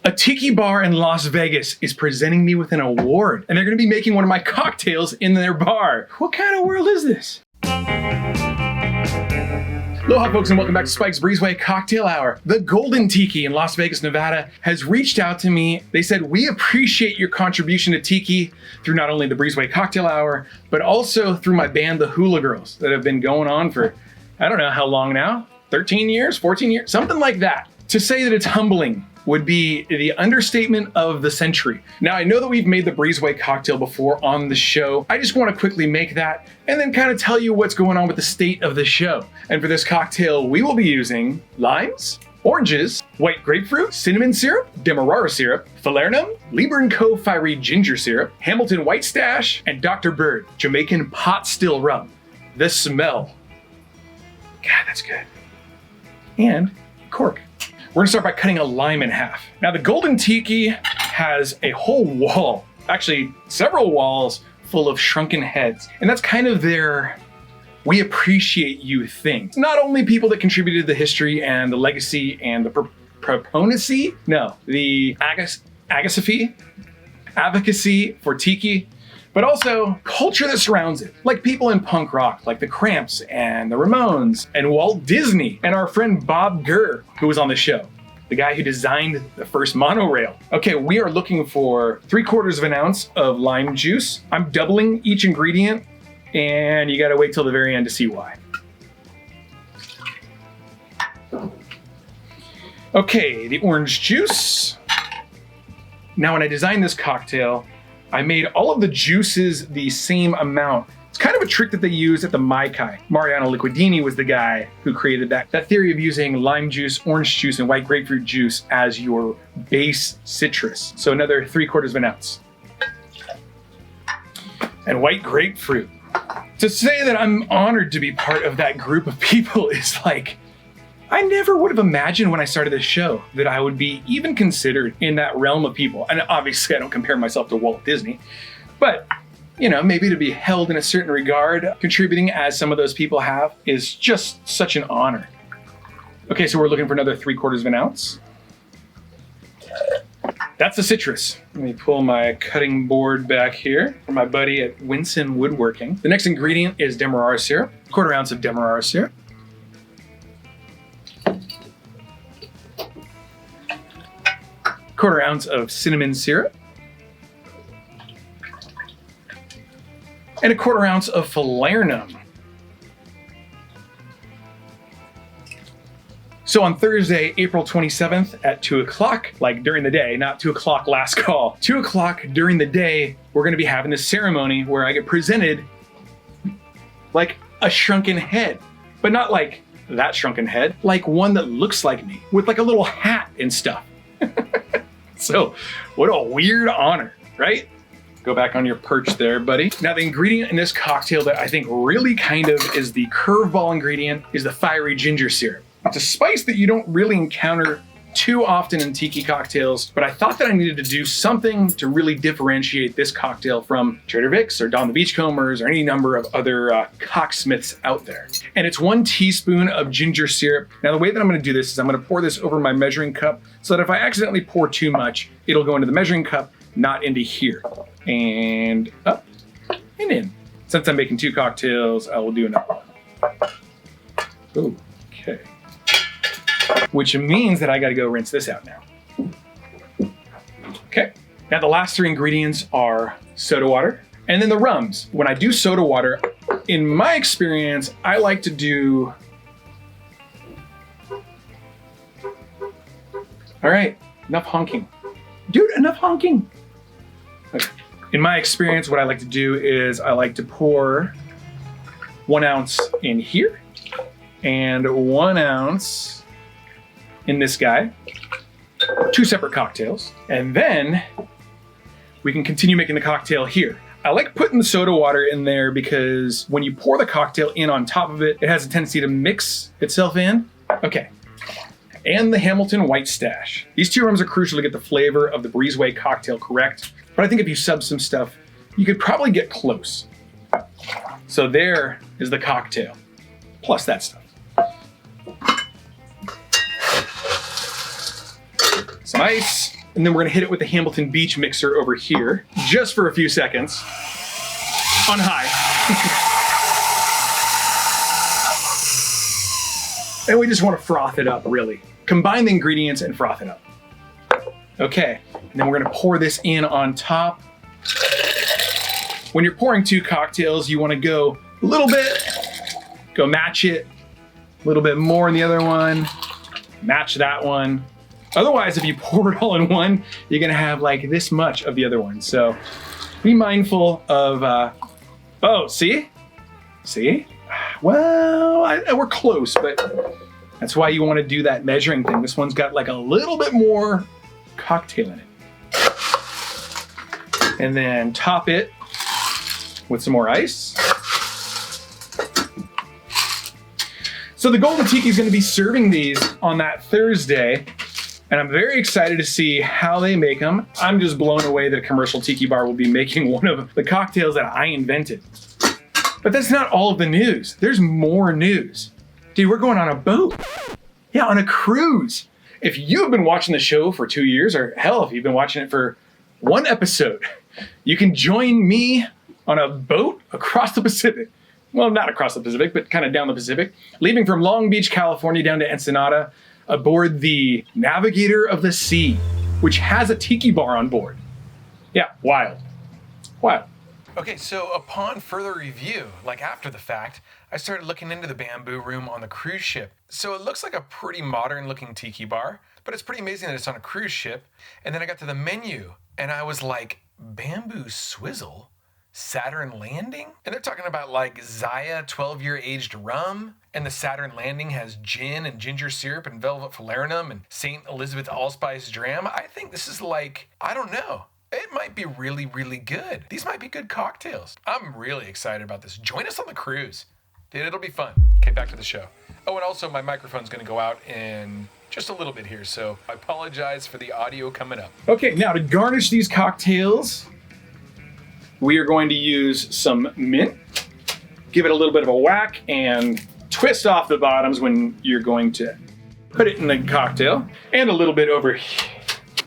A tiki bar in Las Vegas is presenting me with an award, and they're gonna be making one of my cocktails in their bar. What kind of world is this? Aloha folks and welcome back to Spike's Breezeway Cocktail Hour. The Golden Tiki in Las Vegas, Nevada has reached out to me. They said, we appreciate your contribution to Tiki through not only the Breezeway Cocktail Hour, but also through my band, the Hula Girls, that have been going on for, I don't know how long now, 13 years, 14 years, something like that. To say that it's humbling would be the understatement of the century. Now, I know that we've made the Breezeway cocktail before on the show. I just want to quickly make that and then kind of tell you what's going on with the state of the show. And for this cocktail, we will be using limes, oranges, white grapefruit, cinnamon syrup, Demerara syrup, falernum, Lieber & Co. fiery ginger syrup, Hamilton white stash, and Dr. Bird Jamaican pot still rum. The smell. God, that's good. And cork. We're gonna start by cutting a lime in half. Now the Golden Tiki has a whole wall, actually several walls full of shrunken heads. And that's kind of their we appreciate you thing. Not only people that contributed to the history and the legacy and the proponency, no, the advocacy for Tiki, but also culture that surrounds it. Like people in punk rock, like the Cramps and the Ramones and Walt Disney and our friend Bob Gurr, who was on the show, the guy who designed the first monorail. Okay, we are looking for 3/4 of an ounce of lime juice. I'm doubling each ingredient and you gotta wait till the very end to see why. Okay, the orange juice. Now when I designed this cocktail, I made all of the juices the same amount. It's kind of a trick that they use at the Maikai. Mariano Liquidini was the guy who created that theory of using lime juice, orange juice, and white grapefruit juice as your base citrus. So another 3/4 of an ounce. And white grapefruit. To say that I'm honored to be part of that group of people is like, I never would have imagined when I started this show that I would be even considered in that realm of people. And obviously I don't compare myself to Walt Disney, but you know, maybe to be held in a certain regard, contributing as some of those people have, is just such an honor. Okay, so we're looking for another 3/4 of an ounce. That's the citrus. Let me pull my cutting board back here for my buddy at Winson Woodworking. The next ingredient is Demerara syrup, 1/4 ounce of Demerara syrup. Quarter ounce of cinnamon syrup, and 1/4 ounce of falernum. So on Thursday, April 27th at 2 o'clock, like during the day, not 2 o'clock last call, 2 o'clock during the day, we're gonna be having this ceremony where I get presented like a shrunken head, but not like that shrunken head, like one that looks like me with like a little hat and stuff. So, what a weird honor, right? Go back on your perch there, buddy. Now, the ingredient in this cocktail that I think really kind of is the curveball ingredient is the fiery ginger syrup. It's a spice that you don't really encounter too often in tiki cocktails, but I thought that I needed to do something to really differentiate this cocktail from Trader Vic's or Don the Beachcombers or any number of other cocksmiths out there. And it's 1 teaspoon of ginger syrup. Now the way that I'm gonna do this is I'm gonna pour this over my measuring cup so that if I accidentally pour too much, it'll go into the measuring cup, not into here. And up and in. Since I'm making 2 cocktails, I will do another one. Ooh, okay. Which means that I gotta go rinse this out now. Okay, now the last 3 ingredients are soda water and then the rums. When I do soda water, in my experience, I like to do, all right, enough honking. Dude, enough honking. Okay. In my experience, what I like to do is I like to pour 1 ounce in here and 1 ounce in this guy, 2 separate cocktails, and then we can continue making the cocktail here. I like putting the soda water in there because when you pour the cocktail in on top of it, it has a tendency to mix itself in. Okay, and the Hamilton white stash. These 2 rums are crucial to get the flavor of the Breezeway cocktail correct, but I think if you sub some stuff, you could probably get close. So there is the cocktail, plus that stuff. Some ice, And then we're gonna hit it with the Hamilton Beach mixer over here, just for a few seconds, on high. And we just wanna froth it up, really. Combine the ingredients and froth it up. Okay, and then we're gonna pour this in on top. When you're pouring 2 cocktails, you wanna go a little bit, go match it, a little bit more in the other one, match that one. Otherwise, if you pour it all in one, you're gonna have like this much of the other one. So be mindful of, oh, see? See? Well, we're close, but that's why you wanna do that measuring thing. This one's got like a little bit more cocktail in it. And then top it with some more ice. So the Golden Tiki is going to be serving these on that Thursday, and I'm very excited to see how they make them. I'm just blown away that a commercial tiki bar will be making one of the cocktails that I invented. But that's not all of the news. There's more news. Dude, we're going on a boat. Yeah, on a cruise. If you've been watching the show for 2 years, or hell, if you've been watching it for 1 episode, you can join me on a boat across the Pacific. Well, not across the Pacific, but kind of down the Pacific, leaving from Long Beach, California down to Ensenada aboard the Navigator of the Sea, which has a tiki bar on board. Yeah, wild. Wild. Okay, so upon further review, like after the fact, I started looking into the bamboo room on the cruise ship. So it looks like a pretty modern looking tiki bar, but it's pretty amazing that it's on a cruise ship. And then I got to the menu and I was like, bamboo swizzle? Saturn Landing? And they're talking about like Zaya 12-year aged rum, and the Saturn Landing has gin and ginger syrup and velvet falernum and St. Elizabeth allspice dram. I think this is like, I don't know. It might be really, really good. These might be good cocktails. I'm really excited about this. Join us on the cruise. Dude, it'll be fun. Okay, back to the show. Oh, and also my microphone's gonna go out in just a little bit here, so I apologize for the audio coming up. Okay, now to garnish these cocktails, we are going to use some mint, give it a little bit of a whack, and twist off the bottoms when you're going to put it in the cocktail, and a little bit over here.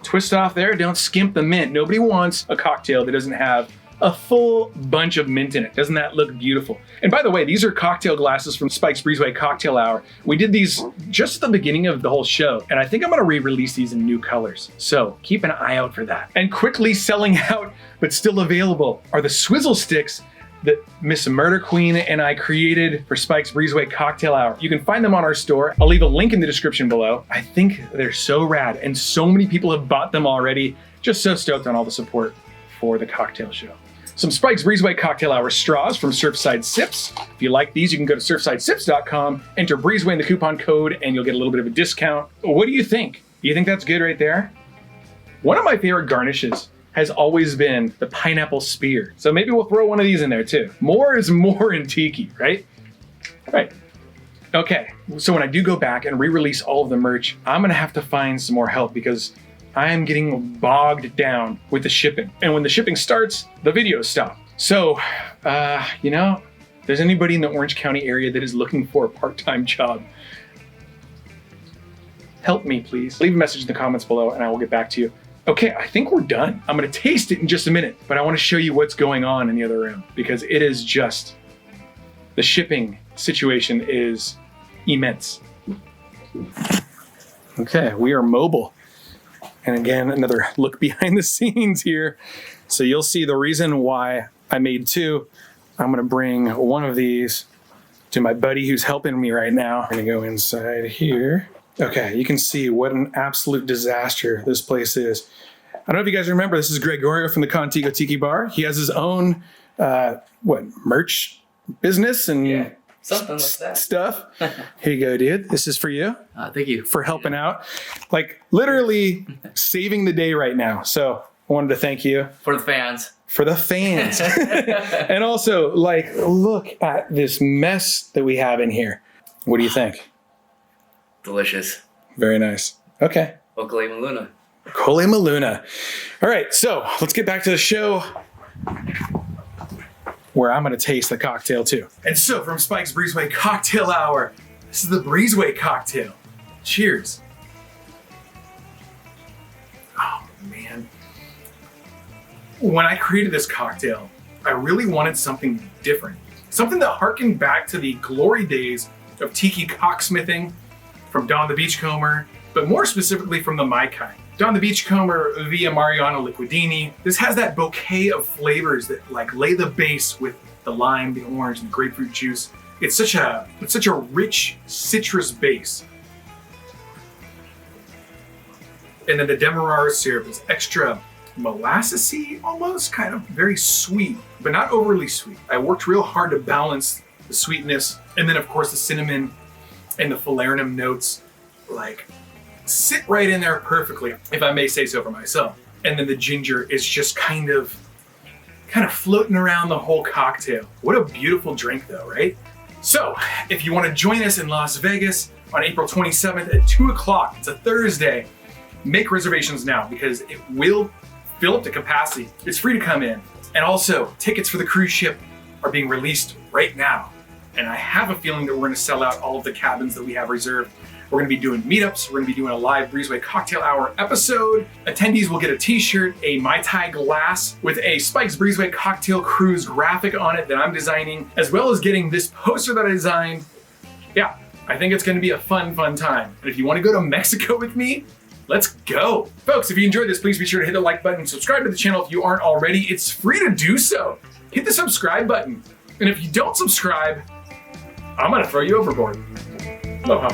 Twist off there, don't skimp the mint. Nobody wants a cocktail that doesn't have a full bunch of mint in it. Doesn't that look beautiful? And by the way, these are cocktail glasses from Spike's Breezeway Cocktail Hour. We did these just at the beginning of the whole show, and I think I'm gonna re-release these in new colors. So keep an eye out for that. And quickly selling out, but still available, are the swizzle sticks that Miss Murder Queen and I created for Spike's Breezeway Cocktail Hour. You can find them on our store. I'll leave a link in the description below. I think they're so rad, and so many people have bought them already. Just so stoked on all the support for the cocktail show. Some Spike's Breezeway Cocktail Hour straws from Surfside Sips. If you like these, you can go to surfsidesips.com, enter Breezeway in the coupon code, and you'll get a little bit of a discount. What do you think? Do you think that's good right there? One of my favorite garnishes has always been the pineapple spear. So maybe we'll throw one of these in there too. More is more in tiki, right? Right. Okay, so when I do go back and re-release all of the merch, I'm gonna have to find some more help because I am getting bogged down with the shipping. And when the shipping starts, the videos stop. So, you know, if there's anybody in the Orange County area that is looking for a part-time job, help me, please. Leave a message in the comments below and I will get back to you. Okay, I think we're done. I'm gonna taste it in just a minute, but I wanna show you what's going on in the other room because it is just, the shipping situation is immense. Okay, we are mobile. And again, another look behind the scenes here. So you'll see the reason why I made 2. I'm gonna bring one of these to my buddy who's helping me right now. I'm gonna go inside here. Okay, you can see what an absolute disaster this place is. I don't know if you guys remember, this is Gregorio from the Contigo Tiki Bar. He has his own, merch business and something like that. Stuff. Here you go, dude. This is for you. Thank you. For helping out. Like, literally saving the day right now. So, I wanted to thank you. For the fans. For the fans. And also, like, look at this mess that we have in here. What do you think? Delicious. Very nice. Okay. Okale Maluna. Okale Maluna. All right, so let's get back to the show where I'm gonna taste the cocktail too. And so from Spike's Breezeway Cocktail Hour, this is the Breezeway cocktail. Cheers. Oh man. When I created this cocktail, I really wanted something different. Something that harkened back to the glory days of Tiki cocksmithing from Don the Beachcomber, but more specifically from the My Kind. Don the Beachcomber via Mariano Liquidini. This has that bouquet of flavors that like lay the base with the lime, the orange, and the grapefruit juice. It's such a rich citrus base. And then the Demerara syrup is extra molassesy, almost kind of very sweet, but not overly sweet. I worked real hard to balance the sweetness, and then of course the cinnamon and the falernum notes like sit right in there perfectly, if I may say so for myself. And then the ginger is just kind of floating around the whole cocktail. What a beautiful drink though, right? So if you want to join us in Las Vegas on April 27th at 2 o'clock, it's a Thursday, make reservations now because it will fill up to capacity. It's free to come in. And also, tickets for the cruise ship are being released right now. And I have a feeling that we're gonna sell out all of the cabins that we have reserved. We're gonna be doing meetups. We're gonna be doing a live Breezeway Cocktail Hour episode. Attendees will get a t-shirt, a Mai Tai glass with a Spike's Breezeway Cocktail Cruise graphic on it that I'm designing, as well as getting this poster that I designed. Yeah, I think it's gonna be a fun time. And if you wanna go to Mexico with me, let's go. Folks, if you enjoyed this, please be sure to hit the like button, subscribe to the channel if you aren't already. It's free to do so. Hit the subscribe button. And if you don't subscribe, I'm gonna throw you overboard. Aloha.